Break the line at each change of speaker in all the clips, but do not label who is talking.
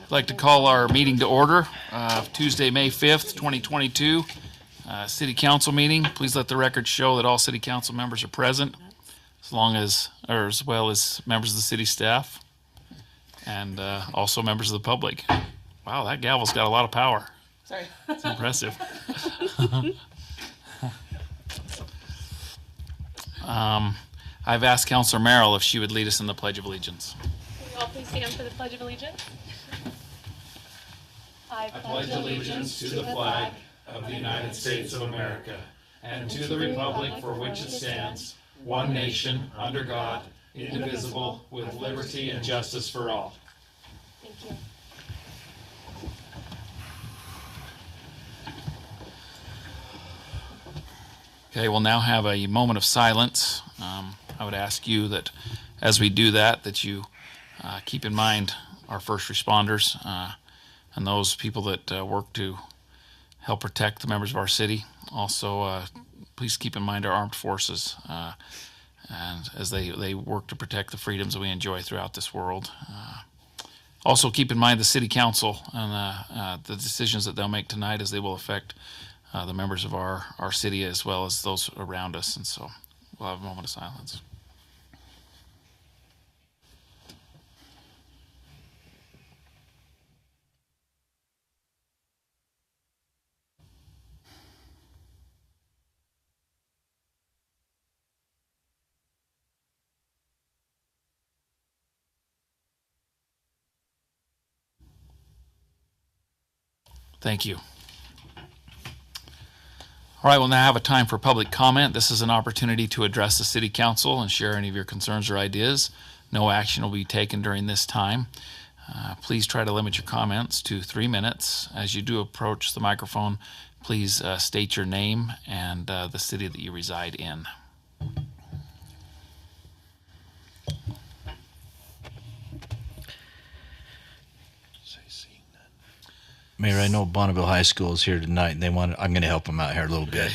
I'd like to call our meeting to order, Tuesday, May 5th, 2022, City Council meeting. Please let the record show that all City Council members are present, as well as members of the city staff, and also members of the public. Wow, that gavel's got a lot of power.
Sorry.
It's impressive. I've asked Councilor Merrill if she would lead us in the Pledge of Allegiance.
Will you all please stand for the Pledge of Allegiance? I
pledge allegiance to the flag of the United States of America and to the republic for which it stands, one nation, under God, indivisible, with liberty and justice for all.
Thank you.
Okay, we'll now have a moment of silence. I would ask you that as we do that you keep in mind our first responders and those people that work to help protect the members of our city. Also, please keep in mind our armed forces and as they work to protect the freedoms that we enjoy throughout this world. Also, keep in mind the City Council and the decisions that they'll make tonight, as they will affect the members of our city as well as those around us. And so we'll have a moment of silence. Thank you. All right, we'll now have a time for public comment. This is an opportunity to address the City Council and share any of your concerns or ideas. No action will be taken during this time. Please try to limit your comments to 3 minutes. As you do approach the microphone, please state your name and the city that you reside in.
Mayor, I know Bonneville High School is here tonight, and I'm going to help them out here a little bit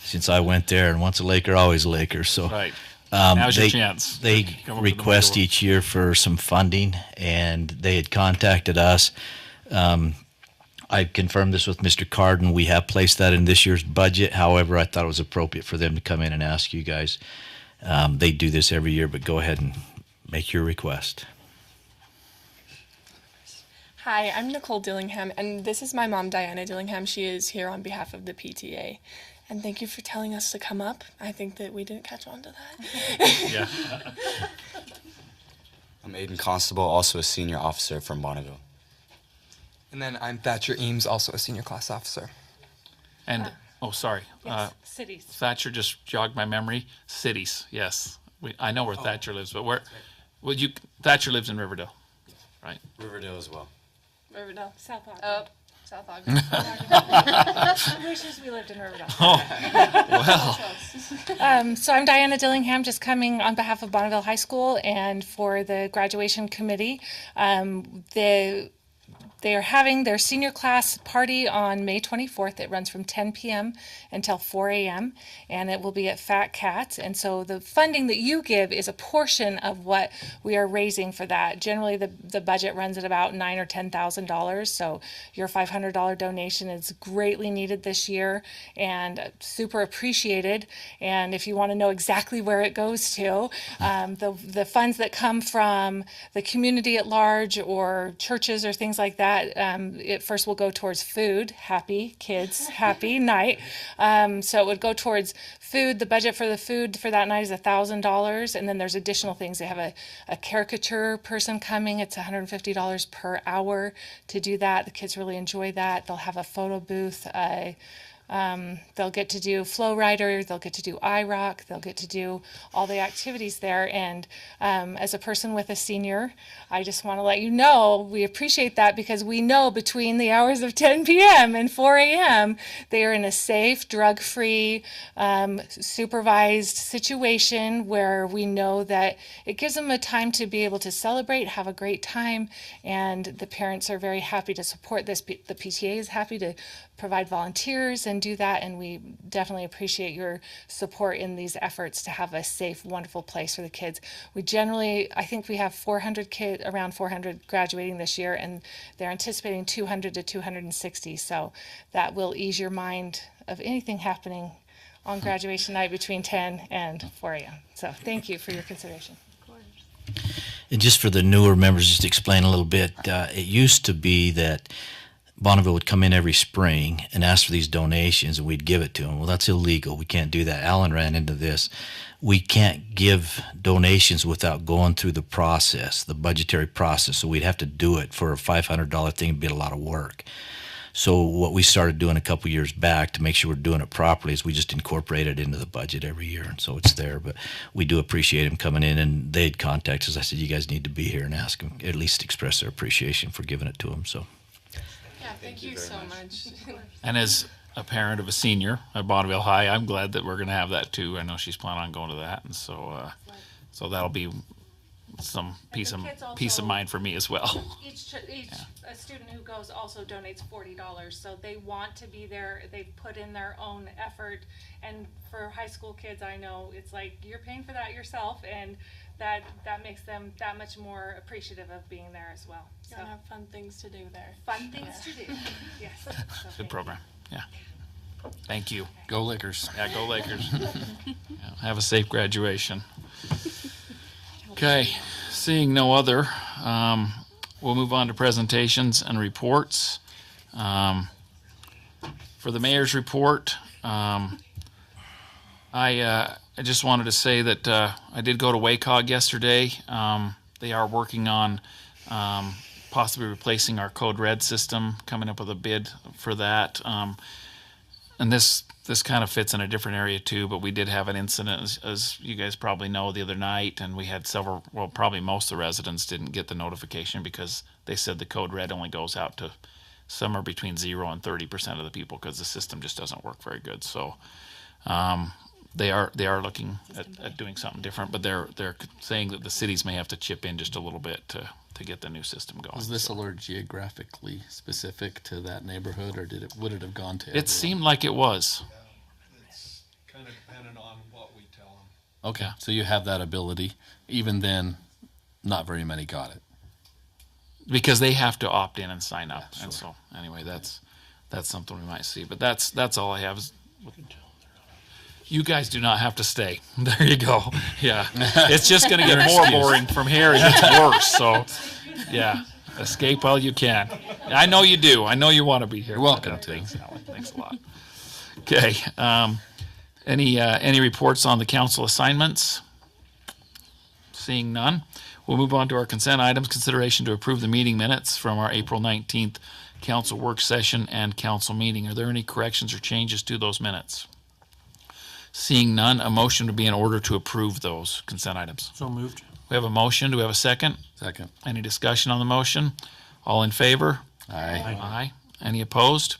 since I went there, and once a Laker, always a Laker. So,
right. Now's your chance.
They request each year for some funding, and they had contacted us. I confirmed this with Mr. Carden. We have placed that in this year's budget. However, I thought it was appropriate for them to come in and ask you guys. They do this every year, but go ahead and make your request.
Hi, I'm Nicole Dillingham, and this is my mom, Diana Dillingham. She is here on behalf of the PTA. And thank you for telling us to come up. I think that we didn't catch on to that.
Yeah.
I'm Aiden Constable, also a senior officer from Bonneville.
And then I'm Thatcher Eames, also a senior class officer.
And, sorry.
Yes, cities.
Thatcher just jogged my memory. Cities, yes. I know where Thatcher lives, but where? Well, Thatcher lives in Riverdale, right?
Riverdale as well.
Riverdale, South Ogden.
Oh, South Ogden.
I wishes we lived in Riverdale.
Well.
So I'm Diana Dillingham, just coming on behalf of Bonneville High School and for the graduation committee. They are having their senior class party on May 24th. It runs from 10 p.m. until 4 a.m. and it will be at Fat Cat. And so the funding that you give is a portion of what we are raising for that. Generally, the budget runs at about $9,000 or $10,000. So your $500 donation is greatly needed this year and super appreciated. And if you want to know exactly where it goes to, the funds that come from the community at large or churches or things like that, it first will go towards food. Happy kids, happy night. So it would go towards food. The budget for the food for that night is $1,000, and then there's additional things. They have a caricature person coming. It's $150 per hour to do that. The kids really enjoy that. They'll have a photo booth. They'll get to do Flow Rider, they'll get to do iRock, they'll get to do all the activities there. And as a person with a senior, I just want to let you know we appreciate that because we know between the hours of 10 p.m. and 4 a.m. they are in a safe, drug-free, supervised situation where we know that it gives them a time to be able to celebrate, have a great time, and the parents are very happy to support this. The PTA is happy to provide volunteers and can do that, and we definitely appreciate your support in these efforts to have a safe, wonderful place for the kids. We generally, I think we have 400 kids, around 400 graduating this year, and they're anticipating 200 to 260. So that will ease your mind of anything happening on graduation night between 10 and 4 a.m. So thank you for your consideration.
And just for the newer members, just to explain a little bit, it used to be that Bonneville would come in every spring and ask for these donations, and we'd give it to them. Well, that's illegal. We can't do that. Alan ran into this. We can't give donations without going through the process, the budgetary process. So we'd have to do it for a $500 thing. It'd be a lot of work. So what we started doing a couple years back to make sure we're doing it properly is we just incorporate it into the budget every year, and so it's there. But we do appreciate them coming in, and they'd contact us. I said, you guys need to be here and ask them, at least express their appreciation for giving it to them. So
Yeah, thank you so much.
And as a parent of a senior at Bonneville High, I'm glad that we're going to have that too. I know she's planning on going to that, and so that'll be some peace
the
of
kids
peace of
also-
mind for me as well.
Each a student who goes also donates $40, so they want to be there. They've put in their own effort, and for high school kids, I know it's like you're paying for that yourself, and that makes them that much more appreciative of being there as well. So
You'll have fun things to do there.
fun things to do. Yes. So thank
Good
you.
program. Yeah. Thank you.
Go Lakers.
Yeah, go Lakers. Yeah, have a safe graduation. Okay, seeing no other, we'll move on to presentations and reports. For the mayor's report, I just wanted to say that I did go to WACOG yesterday. They are working on possibly replacing our Code Red system, coming up with a bid for that. And this kind of fits in a different area too, but we did have an incident, as you guys probably know, the other night, and we had several, well, probably most of the residents didn't get the notification because they said the Code Red only goes out to somewhere between 0 and 30% of the people because the system just doesn't work very good. So they are looking at doing something different, but they're saying that the cities may have to chip in just a little bit to get the new system going.
Was this alert geographically specific to that neighborhood, or would it have gone to
It
everyone?
seemed like it was.
It's kind of dependent on what we tell them.
Okay, so you have that ability. Even then, not very many got it.
Because they have to opt in and sign up,
Yeah,
and
sure.
so anyway, that's something we might see. But that's all I have. You guys do not have to stay. There you go. Yeah, it's just going to get more boring from here. It gets worse. So, yeah, escape while you can. I know you do. I know you want to be here.
You're welcome to.
Thanks, Alan. Thanks a lot. Okay. Any reports on the council assignments? Seeing none, we'll move on to our consent items. Consideration to approve the meeting minutes from our April 19th council work session and council meeting. Are there any corrections or changes to those minutes? Seeing none, a motion would be in order to approve those consent items.
So moved.
We have a motion. Do we have a second?
Second.
Any discussion on the motion? All in favor?
Aye.
Aye. Any opposed?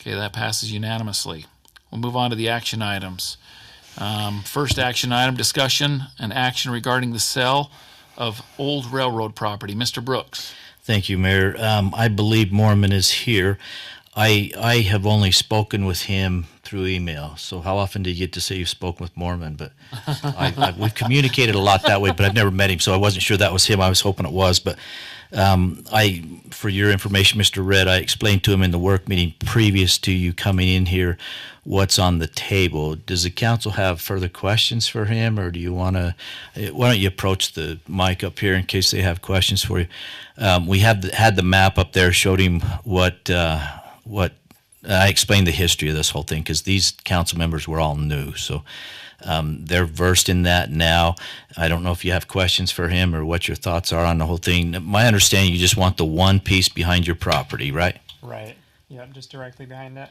Okay, that passes unanimously. We'll move on to the action items. First action item, discussion and action regarding the sale of old railroad property. Mr. Brooks.
thank you, Mayor. I believe Mormon is here. I have only spoken with him through email. So how often do you get to say you've spoken with Mormon? But we've communicated a lot that way, but I've never met him, so I wasn't sure that was him. I was hoping it was. But for your information, Mr. Red, I explained to him in the work meeting previous to you coming in here what's on the table. Does the council have further questions for him, or do you want to? Why don't you approach the mic up here in case they have questions for you? We had the map up there, showed him what I explained the history of this whole thing because these council members were all new, so they're versed in that now. I don't know if you have questions for him or what your thoughts are on the whole thing. My understanding, you just want the one piece behind your property, right?
Right. Yep, just directly behind it.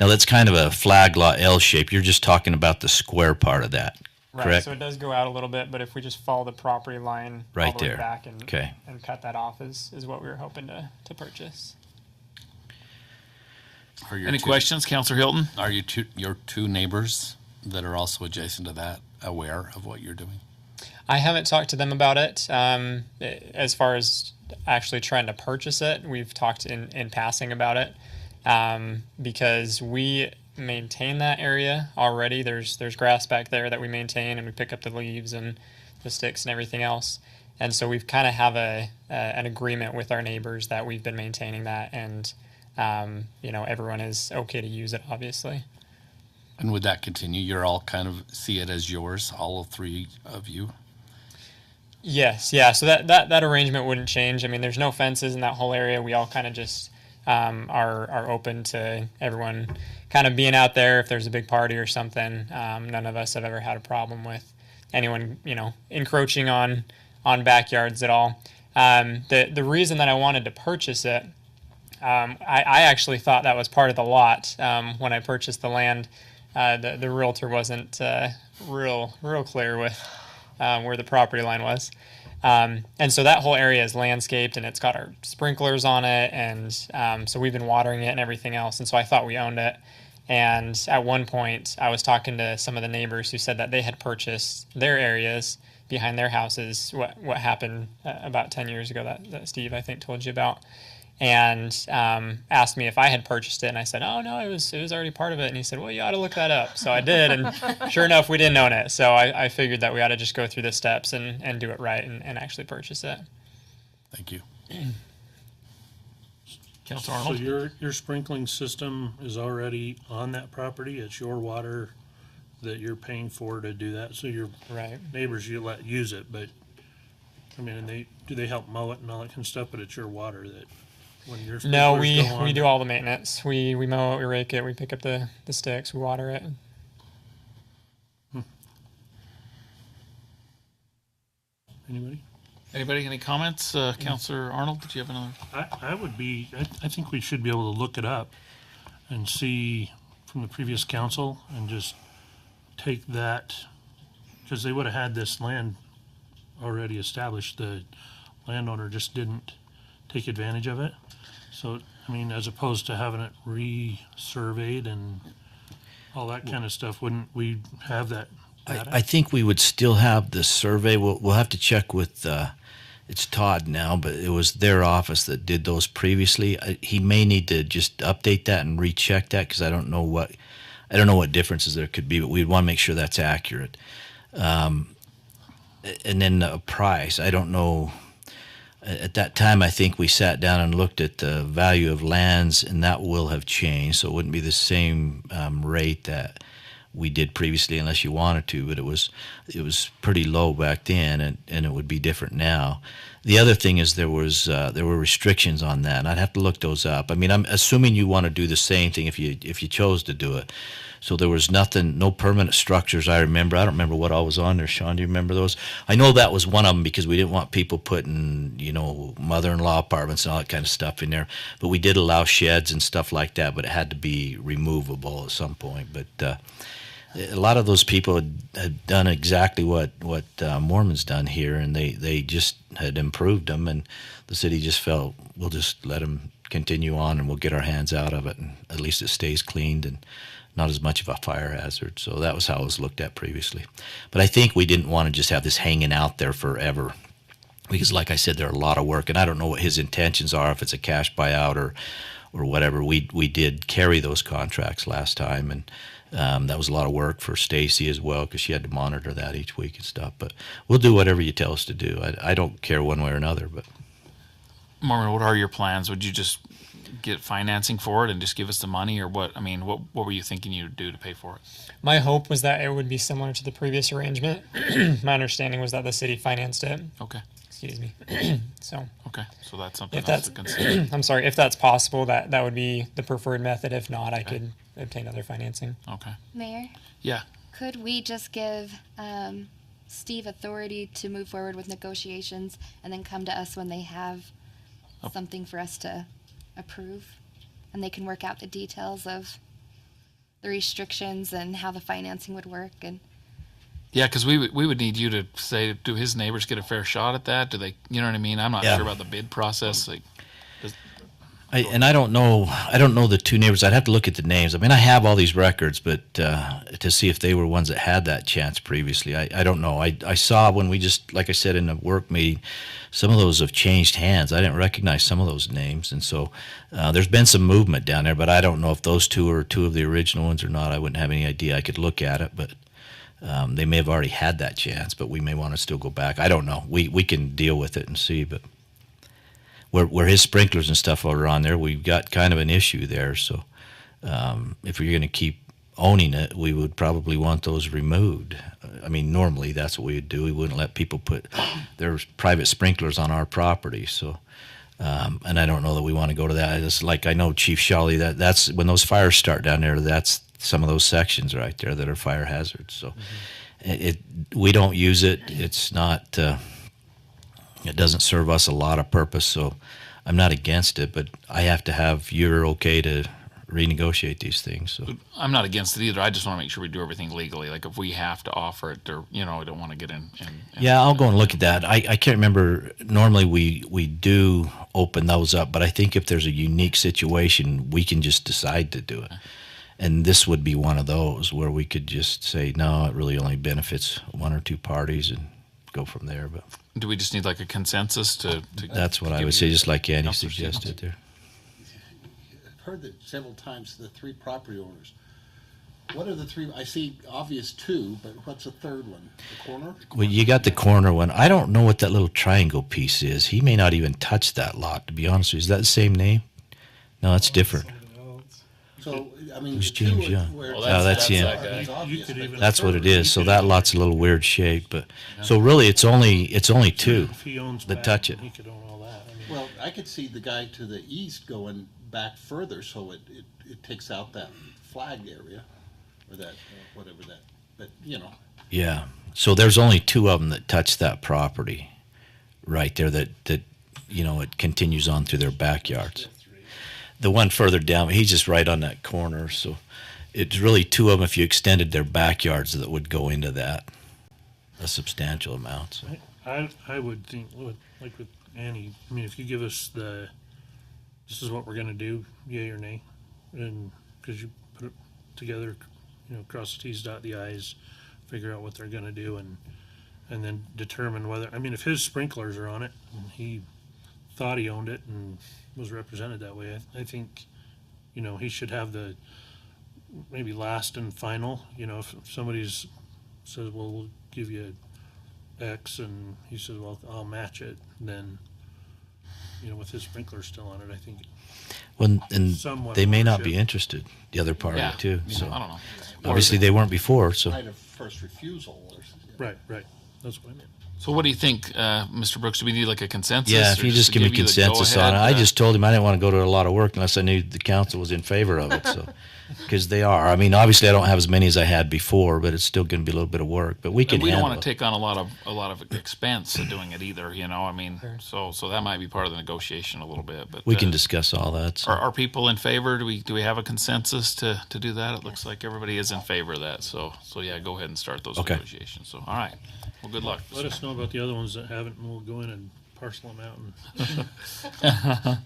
Now that's kind of a flag lot L shape. You're just talking about the square part of that,
Right.
correct?
So it does go out a little bit, but if we just follow the property line
Right
all the way
there.
back and
Okay.
and cut that off is what we were hoping to purchase.
Are your
Any
two-
questions, Councilor Hilton?
Are your two neighbors that are also adjacent to that aware of what you're doing?
I haven't talked to them about it. As far as actually trying to purchase it, we've talked in passing about it because we maintain that area already. There's grass back there that we maintain, and we pick up the leaves and the sticks and everything else. And so we've kind of have an agreement with our neighbors that we've been maintaining that, and everyone is okay to use it, obviously.
And would that continue? You're all kind of see it as yours, all three of you?
Yes, yeah. So that arrangement wouldn't change. I mean, there's no fences in that whole area. We all kind of just are open to everyone kind of being out there if there's a big party or something. None of us have ever had a problem with anyone, encroaching on backyards at all. The reason that I wanted to purchase it, I actually thought that was part of the lot when I purchased the land. The realtor wasn't real clear with where the property line was. And so that whole area is landscaped, and it's got our sprinklers on it, and so we've been watering it and everything else, and so I thought we owned it. And at one point, I was talking to some of the neighbors who said that they had purchased their areas behind their houses, what happened about 10 years ago that Steve, I think, told you about, and asked me if I had purchased it, and I said, oh no, it was already part of it. And he said, well, you ought to look that up. So I did, and sure enough, we didn't own it. So I figured that we ought to just go through the steps and do it right and actually purchase it.
Thank you.
Councilor
So
Arnold?
your sprinkling system is already on that property? It's your water that you're paying for to do that? So your
Right.
neighbors, you let use it, but, I mean, and they help mow it and all that kind of stuff, but it's your water that, when your
No,
sprinklers go on?
we do all the maintenance. We mow it, we rake it, we pick up the sticks, we water it.
Anybody?
Any comments? Councilor Arnold, did you have another?
I think we should be able to look it up and see from the previous council and just take that, because they would have had this land already established. The landowner just didn't take advantage of it. So, I mean, as opposed to having it re-surveyed and all that kind of stuff, wouldn't we have that data?
I think we would still have the survey. We'll have to check with, it's Todd now, but it was their office that did those previously. He may need to just update that and recheck that, because I don't know what differences there could be, but we'd want to make sure that's accurate. And then the price, I don't know. At that time, I think we sat down and looked at the value of lands, and that will have changed. So it wouldn't be the same rate that we did previously, unless you wanted to. But it was pretty low back then, and it would be different now. The other thing is there were restrictions on that, and I'd have to look those up. I mean, I'm assuming you want to do the same thing if you chose to do it. So there was no permanent structures. I don't remember what all was on there. Sean, do you remember those? I know that was one of them, because we didn't want people putting, mother-in-law apartments and all that kind of stuff in there. But we did allow sheds and stuff like that, but it had to be removable at some point. But a lot of those people had done exactly what Mormon's done here, and they just had improved them, and the city just felt, we'll just let them continue on, and we'll get our hands out of it, and at least it stays cleaned and not as much of a fire hazard. So that was how it was looked at previously. But I think we didn't want to just have this hanging out there forever, because like I said, there are a lot of work, and I don't know what his intentions are, if it's a cash buyout or whatever. We did carry those contracts last time, and that was a lot of work for Stacy as well, because she had to monitor that each week and stuff. But we'll do whatever you tell us to do. I don't care one way or another. But
Mormon, what are your plans? Would you just get financing for it and just give us the money, or what? I mean, what were you thinking you'd do to pay for it?
My hope was that it would be similar to the previous arrangement. My understanding was that the city financed it.
Okay.
Excuse me. So
that's something
if
else
that's
to consider.
I'm sorry, if that's possible, that would be the preferred method. If not, I could obtain other financing.
Okay.
Mayor,
Yeah.
could we just give Steve authority to move forward with negotiations and then come to us when they have something for us to approve, and they can work out the details of the restrictions and how the financing would work? And
Yeah, because we would need you to say, do his neighbors get a fair shot at that? Do they, you know what I mean? I'm not
Yeah.
sure about the bid process. Like,
I don't know the two neighbors. I'd have to look at the names. I mean, I have all these records, but to see if they were ones that had that chance previously, I don't know. I saw when we just, like I said in the work meeting, some of those have changed hands. I didn't recognize some of those names, and so there's been some movement down there, but I don't know if those two are two of the original ones or not. I wouldn't have any idea. I could look at it, but they may have already had that chance, but we may want to still go back. I don't know. We can deal with it and see, but where his sprinklers and stuff are on there, we've got kind of an issue there. So if we're going to keep owning it, we would probably want those removed. I mean, normally that's what we would do. We wouldn't let people put their private sprinklers on our property. So, and I don't know that we want to go to that. It's like, I know Chief Shawley, that's when those fires start down there, that's some of those sections right there that are fire hazards. So we don't use it. It's not, it doesn't serve us a lot of purpose. So I'm not against it, but I have to have your okay to renegotiate these things. So
I'm not against it either. I just want to make sure we do everything legally. Like if we have to offer it, or we don't want to get in.
Yeah, I'll go and look at that. I can't remember. Normally we do open those up, but I think if there's a unique situation, we can just decide to do it. And this would be one of those where we could just say, no, it really only benefits one or two parties and go from there. But
do we just need like a consensus to
that's what I would say, just like Andy suggested there.
I've heard that several times, the three property owners. What are the three? I see obvious two, but what's the third one? The corner?
Well, you got the corner one. I don't know what that little triangle piece is. He may not even touch that lot, to be honest with you. Is that the same name? No, that's different.
So, I mean,
Who's
the two
James Young?
where
That's him.
it's obvious, but
That's what it is. So that lot's a little weird shape, but so really it's only two
If he owns
that
back,
touch it.
he could own all that. I mean,
well, I could see the guy to the east going back further, so it takes out that flag area, or that whatever that. But
Yeah. So there's only two of them that touch that property right there. That it continues on through their backyards. The one further down, he's just right on that corner. So it's really two of them if you extended their backyards that would go into that, a substantial amount. So.
I would think, like with Annie, I mean, if you give us this is what we're going to do, yay or nay, and because you put it together, cross the T's, dot the I's, figure out what they're going to do, and then determine whether, I mean, if his sprinklers are on it, and he thought he owned it and was represented that way, I think, he should have the maybe last and final. If somebody's says, well, we'll give you X, and he says, well, I'll match it, then, with his sprinkler still on it, I think.
Well, and
Somewhat
they may not be
ownership.
interested, the other party
Yeah.
too. So
I don't know.
obviously they weren't before. So
right of first refusal. Or,
Right, that's what I meant.
So what do you think, Mr. Brooks? Do we need like a consensus?
yeah, if
or
you just
to
give me
you the
consensus on it.
go-ahead,
I just told him I didn't want to go to a lot of work unless I knew the council was in favor of it. So because they are. I mean, obviously I don't have as many as I had before, but it's still going to be a little bit of work. But we can.
And we don't
handle
want to
it.
take on a lot of expense of doing it either. I mean, so that might be part of the negotiation a little bit. But
We can discuss all that. So.
Are people in favor? Do we have a consensus to do that? It looks like everybody is in favor of that. So yeah, go ahead and start those
Okay.
negotiations. So all right, well, good luck.
Let us know about the other ones that haven't, and we'll go in and parcel them out. And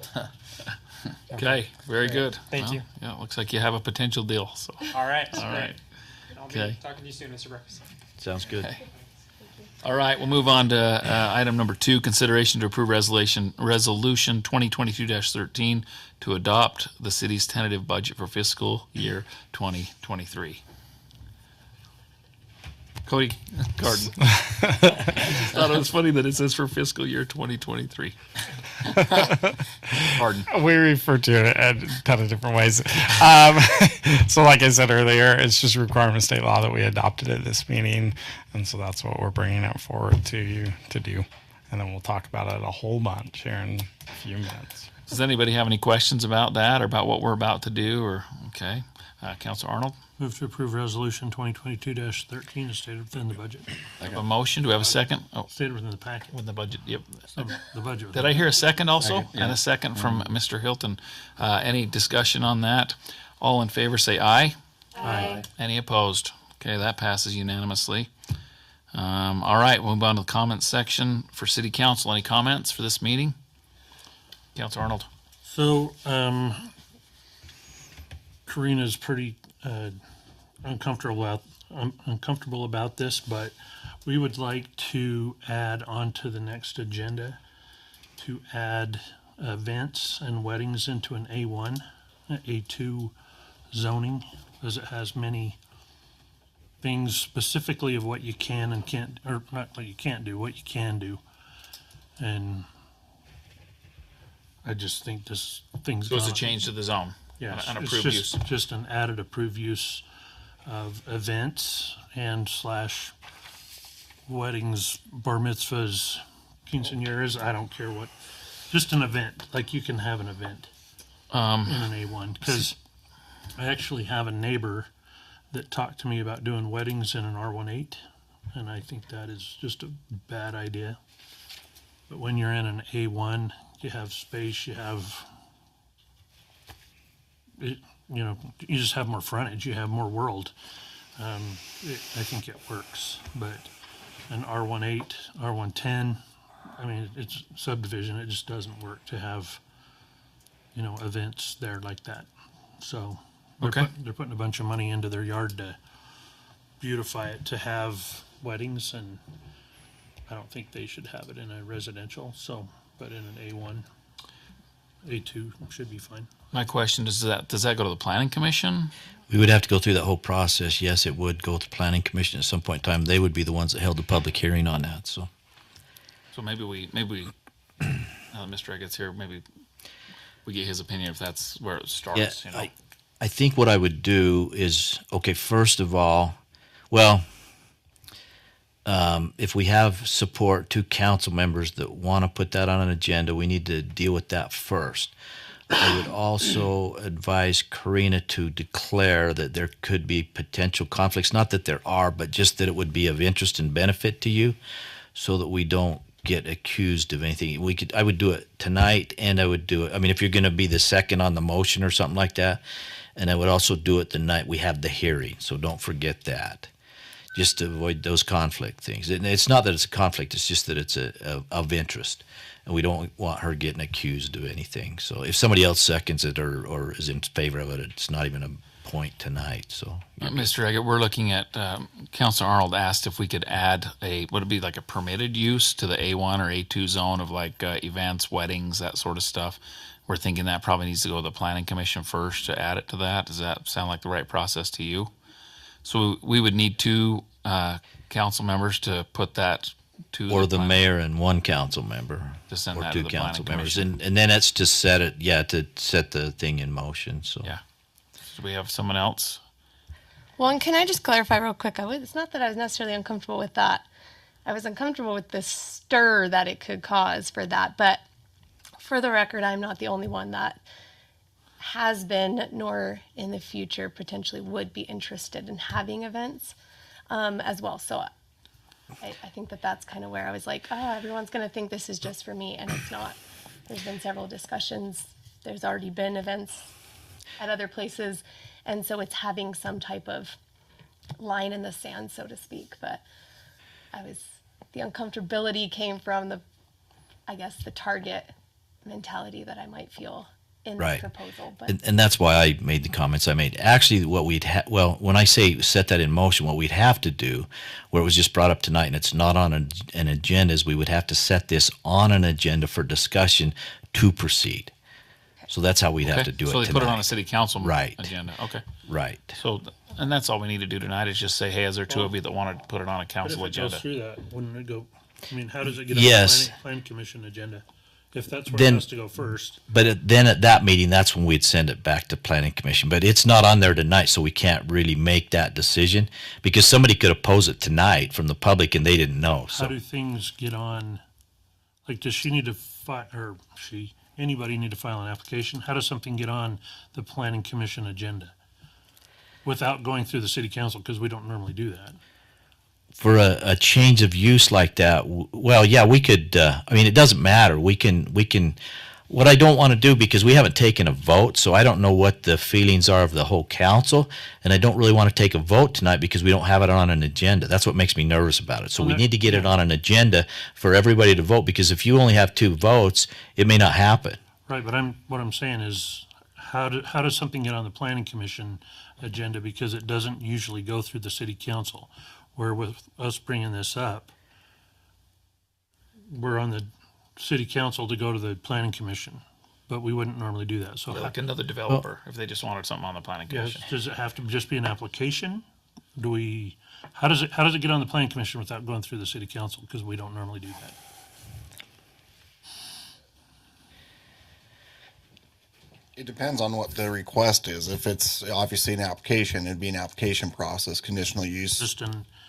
Okay, very good.
Thank
Well,
you.
Yeah, it looks like you have a potential deal. So
All right.
all right.
I'll
Okay.
be talking to you soon, Mr. Brooks.
Sounds good.
Okay. All right, we'll move on to item number 2, consideration to approve resolution 2022-13 to adopt the city's tentative budget for fiscal year 2023. Cody Carden. Thought it was funny that it says for fiscal year 2023. Pardon.
We refer to it in a ton of different ways. So like I said earlier, it's just a requirement of state law that we adopted at this meeting. And so that's what we're bringing it forward to you to do. And then we'll talk about it a whole bunch here in a few minutes.
Does anybody have any questions about that or about what we're about to do? Or okay, Councilor Arnold.
Move to approve resolution 2022-13 is stated within the budget.
I have a motion. Do we have a second? Oh,
Stated within the packet.
with the budget. Yep.
The budget.
Did I hear a second also?
Second, yeah.
And a second from Mr. Hilton. Any discussion on that? All in favor say aye.
Aye.
Any opposed? Okay, that passes unanimously. All right, we'll move on to the comments section for City Council. Any comments for this meeting? Councilor Arnold.
So, Karina's pretty uncomfortable about this, but we would like to add onto the next agenda to add events and weddings into an A1, A2 zoning, as it has many things specifically of what you can and can't, or not what you can't do, what you can do. And I just think this thing's
So it's a
gone-
change to the zone.
Yes,
An
it's
approved use.
just an added approved use of events and slash weddings, bar mitzvahs, quinceañeras, I don't care what, just an event, like you can have an event in an A1. Because I actually have a neighbor that talked to me about doing weddings in an R18, and I think that is just a bad idea. But when you're in an A1, you have space, you have it, you know, you just have more frontage, you have more world. I think it works, but an R18, R110, I mean, it's subdivision, it just doesn't work to have, you know, events there like that. So
Okay.
they're putting a bunch of money into their yard to beautify it to have weddings, and I don't think they should have it in a residential, so, but in an A1, A2 should be fine.
My question is does that go to the planning commission?
We would have to go through that whole process. Yes, it would go to planning commission at some point in time. They would be the ones that held the public hearing on that, so.
So maybe Mr. Eggett's here, maybe we get his opinion if that's where it starts,
Yeah,
you know?
I think what I would do is, okay, first of all, well, if we have support, 2 council members that want to put that on an agenda, we need to deal with that first. I would also advise Karina to declare that there could be potential conflicts, not that there are, but just that it would be of interest and benefit to you, so that we don't get accused of anything. I would do it tonight, and I would do it, I mean, if you're going to be the second on the motion or something like that, and I would also do it the night we have the hearing, so don't forget that, just to avoid those conflict things. And it's not that it's a conflict, it's just that it's of interest, and we don't want her getting accused of anything. So if somebody else seconds it or is in favor of it, it's not even a point tonight, so.
Mr. Eggett, we're looking at, Councilor Arnold asked if we could add would it be like a permitted use to the A1 or A2 zone of like events, weddings, that sort of stuff? We're thinking that probably needs to go to the planning commission first to add it to that. Does that sound like the right process to you? So we would need 2 council members to put that to
Or the
plan-
mayor and 1 council member,
To send
or
that
2
to the planning
council members.
commission.
And then it's to set it, to set the thing in motion, so.
Yeah. Do we have someone else?
Well, and can I just clarify real quick? It's not that I was necessarily uncomfortable with that. I was uncomfortable with the stir that it could cause for that. But for the record, I'm not the only one that has been, nor in the future potentially would be interested in having events as well. So I think that that's kind of where I was like, oh, everyone's going to think this is just for me, and it's not. There's been several discussions. There's already been events at other places, and so it's having some type of line in the sand, so to speak. But the uncomfortability came from the target mentality that I might feel in
Right.
this proposal. But
And that's why I made the comments I made. Actually, what when I say set that in motion, what we'd have to do, where it was just brought up tonight and it's not on an agenda, is we would have to set this on an agenda for discussion to proceed. So that's how we'd have to do
so
it
they
tonight.
put it on a city council
Right.
agenda. Okay.
Right.
So, and that's all we need to do tonight is just say, hey, is there 2 of you that want to put it on a
But if
council
it goes
agenda?
through that, wouldn't it go, I mean, how does it get
Yes.
on the planning commission agenda? If that's where
Then-
it has to go first.
But then at that meeting, that's when we'd send it back to planning commission. But it's not on there tonight, so we can't really make that decision because somebody could oppose it tonight from the public and they didn't know.
How
So
do things get on, like, does she need to anybody need to file an application? How does something get on the planning commission agenda without going through the city council? Because we don't normally do that.
for a change of use like that, well, yeah, we could. I mean, it doesn't matter. We can. What I don't want to do, because we haven't taken a vote, so I don't know what the feelings are of the whole council, and I don't really want to take a vote tonight because we don't have it on an agenda. That's what makes me nervous about it. So we need to get it on an agenda for everybody to vote, because if you only have 2 votes, it may not happen.
Right, but what I'm saying is, how does something get on the planning commission agenda? Because it doesn't usually go through the city council. Where with us bringing this up, we're on the city council to go to the planning commission, but we wouldn't normally do that. So
Like another developer, if they just wanted something on the planning
yes,
commission.
does it have to just be an application? How does it get on the planning commission without going through the city council? Because we don't normally do that.
It depends on what the request is. If it's obviously an application, it'd be an application process, conditional use,
Just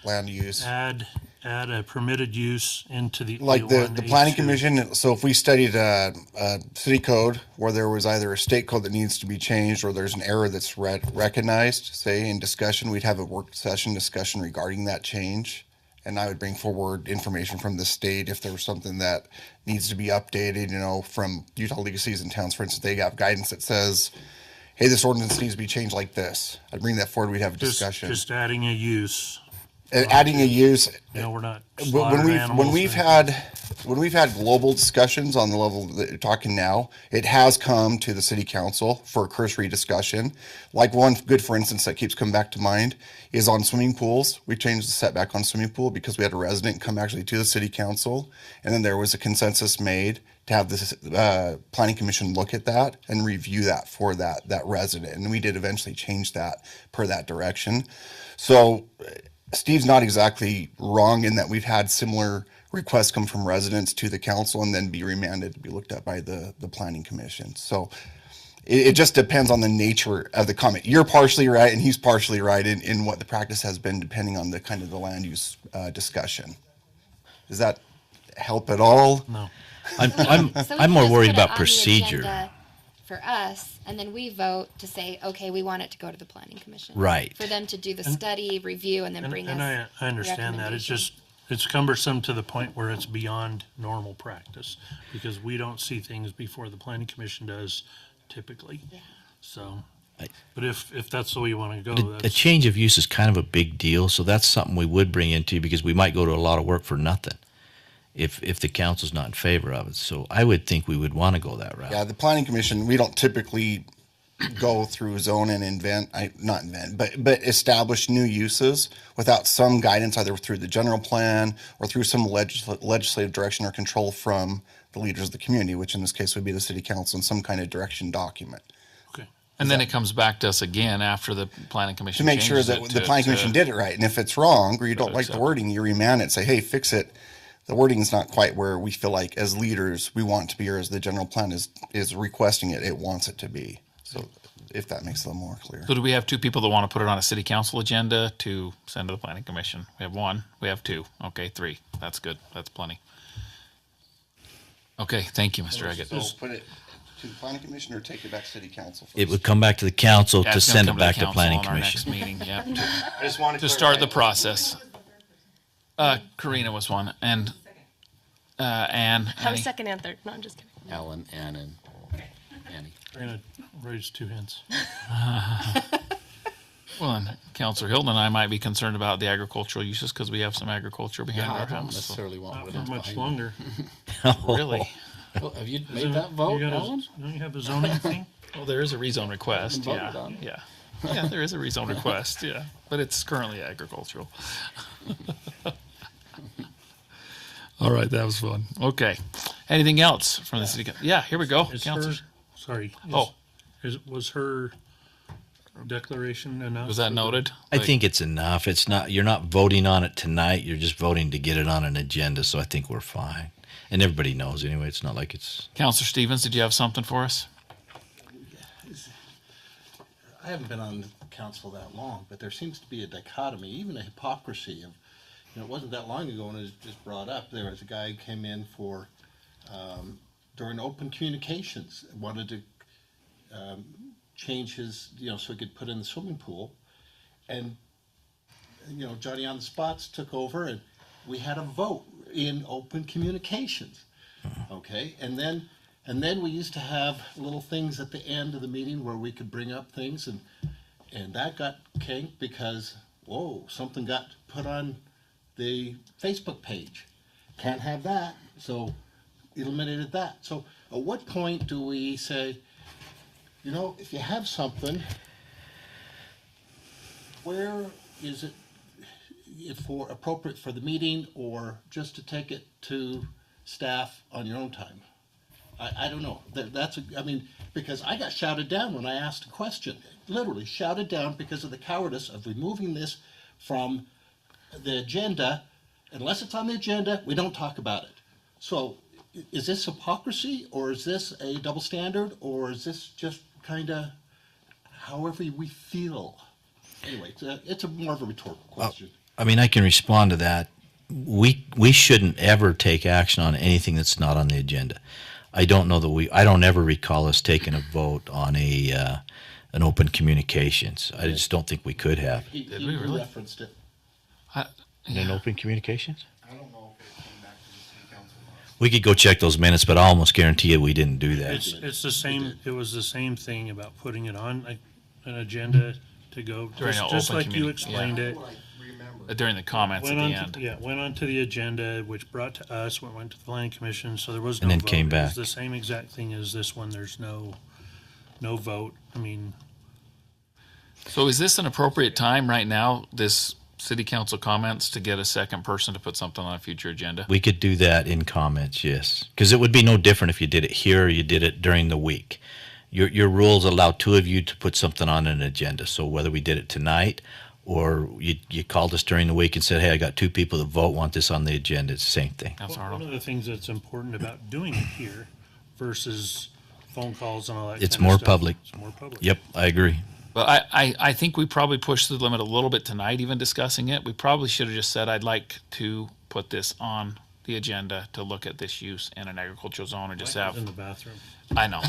land use.
add a permitted use into the
Like the
A1,
planning
A2.
commission, so if we studied a city code where there was either a state code that needs to be changed or there's an error that's recognized, say in discussion, we'd have a work session discussion regarding that change. And I would bring forward information from the state if there was something that needs to be updated, from Utah League of Cities and Towns, for instance, they have guidance that says, hey, this ordinance needs to be changed like this. I'd bring that forward, we'd have a discussion.
Just adding a use.
Adding a use.
We're not
when
slaughtering animals
we've
or
had global discussions on the level that you're talking now, it has come to the city council for a cursory discussion. Like one good, for instance, that keeps coming back to mind is on swimming pools. We changed the setback on swimming pool because we had a resident come actually to the city council, and then there was a consensus made to have the planning commission look at that and review that for that resident, and we did eventually change that per that direction. So Steve's not exactly wrong in that we've had similar requests come from residents to the council and then be remanded to be looked at by the planning commission. So it just depends on the nature of the comment. You're partially right and he's partially right in what the practice has been depending on the kind of the land use discussion. Does that help at all?
No.
I'm more worried about procedure.
For us, and then we vote to say, okay, we want it to go to the planning commission.
Right.
For them to do the study, review, and then bring us.
And I understand that. It's cumbersome to the point where it's beyond normal practice because we don't see things before the planning commission does typically.
Yeah.
So, but if that's the way you want to go,
A change of use is kind of a big deal, so that's something we would bring into because we might go to a lot of work for nothing if the council's not in favor of it. So I would think we would want to go that route.
Yeah, the planning commission, we don't typically go through zone and but establish new uses without some guidance either through the general plan or through some legislative direction or control from the leaders of the community, which in this case would be the city council, and some kind of direction document.
Okay.
And then it comes back to us again after the planning commission
To make sure
changes
that
it
the planning commission did it right. And if it's wrong or you don't like the
accept
wording, you remand it and say, hey, fix it. The wording is not quite where we feel like as leaders we want it to be, or as the general plan is requesting it wants it to be. So if that makes it a little more clear.
So do we have two people that want to put it on a city council agenda to send to the planning commission? We have one, we have two. Okay, three. That's good. That's plenty. Okay, thank you, Mr. Eggett.
So put it to the planning commission or take it back to city council first?
It would come back to the council
Yeah,
to
it's gonna
send
come
it back
the
to
council
planning
on our next
commission.
meeting, yeah,
I just wanted
to start the process. Karina was one, and Anne.
I was
Annie.
second and third. No, I'm just kidding.
Alan, Ann, and Annie.
we're going to raise two hands.
Well, and Councilor Hilton and I might be concerned about the agricultural uses because we have some agriculture behind our
I don't
house. So.
necessarily want
Not
wood
for
up
much
behind
longer.
Really?
Well, have you made that vote,
You
Alan?
don't you have a zoning thing?
Well, there is a rezone request.
Voted
Yeah,
on.
yeah, yeah. There is a rezone request. Yeah, but it's currently agricultural. All right, that was fun. Okay, anything else from the city? Yeah, here we go.
Is
Councilor.
her, sorry.
Oh.
Was her declaration enough?
Was that noted?
I think it's enough. It's not. You're not voting on it tonight. You're just voting to get it on an agenda. So I think we're fine. And everybody knows anyway. It's not like it's.
Councilor Stevens, did you have something for us?
I haven't been on the council that long, but there seems to be a dichotomy, even a hypocrisy of, it wasn't that long ago when it was just brought up. There was a guy who came in for, during open communications, wanted to change his, so he could put in the swimming pool. And, Johnny on the Spots took over and we had a vote in open communications. Okay, and then we used to have little things at the end of the meeting where we could bring up things, and that got kinked because something got put on the Facebook page. Can't have that, so eliminated that. So At what point do we say, you know, if you have something, where is it for appropriate for the meeting or just to take it to staff on your own time? I don't know. I mean, because I got shouted down when I asked a question, literally shouted down because of the cowardice of removing this from the agenda. Unless it's on the agenda, we don't talk about it. So is this hypocrisy, or is this a double standard, or is this just kind of however we feel? Anyway, it's a more of a rhetorical question.
I mean, I can respond to that. We shouldn't ever take action on anything that's not on the agenda. I don't know that I don't ever recall us taking a vote on an open communications. I just don't think we could have.
Did we really? Referenced it.
In an open communications?
I don't know if it came back to the city council.
We could go check those minutes, but I almost guarantee you we didn't do that.
It's the same, it was the same thing about putting it on an agenda to go,
During an
just
open
like you
communi-
explained it.
During the comments at the end.
Went on to the agenda, which brought to us, went to the planning commission, so there was no
And then
vote.
came
It
back.
was the same exact thing as this one, there's no vote. I mean,
So is this an appropriate time right now, this city council comments, to get a second person to put something on a future agenda?
We could do that in comments, yes. Because it would be no different if you did it here or you did it during the week. Your rules allow two of you to put something on an agenda. So whether we did it tonight or you called us during the week and said, hey, I got two people that want this on the agenda, it's the same thing.
one of the things that's important about doing it here versus phone calls and all that
It's
kind of
more
stuff,
public.
It's more public.
Yep, I agree.
But I think we probably pushed the limit a little bit tonight, even discussing it. We probably should have just said, I'd like to put this on the agenda to look at this use in an agricultural zone, or just
Mike
have.
was in the bathroom.
I know.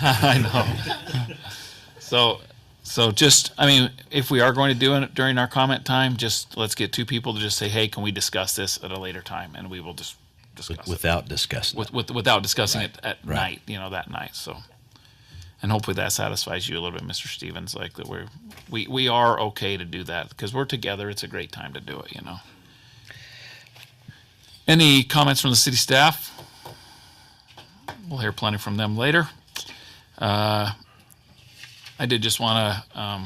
I know. So just, I mean, if we are going to do it during our comment time, just let's get two people to just say, hey, can we discuss this at a later time? And we will just discuss it.
Without discussing it.
Without discussing it at
Right.
night, that night. So, and hopefully that satisfies you a little bit, Mr. Stevens, like that we are okay to do that because we're together. It's a great time to do it, Any comments from the city staff? We'll hear plenty from them later. I did just want to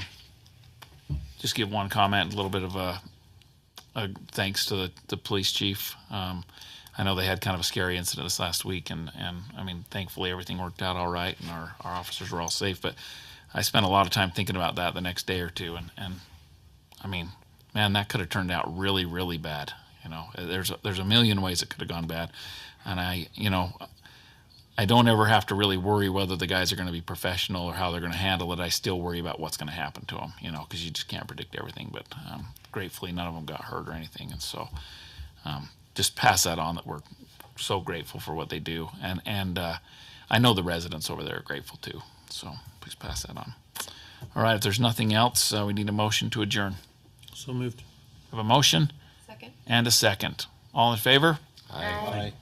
just give one comment, a little bit of a thanks to the police chief. I know they had kind of a scary incident this last week, and I mean, thankfully everything worked out all right, and our officers were all safe. But I spent a lot of time thinking about that the next day or two, and I mean, man, that could have turned out really, really bad. There's a million ways it could have gone bad, and I don't ever have to really worry whether the guys are going to be professional or how they're going to handle it. I still worry about what's going to happen to them, because you just can't predict everything. But gratefully, none of them got hurt or anything. And so just pass that on, that we're so grateful for what they do. And I know the residents over there are grateful too. So please pass that on. All right, if there's nothing else, we need a motion to adjourn.
So moved.
We have a motion?
Second.
And a second. All in favor?
Aye.
All right.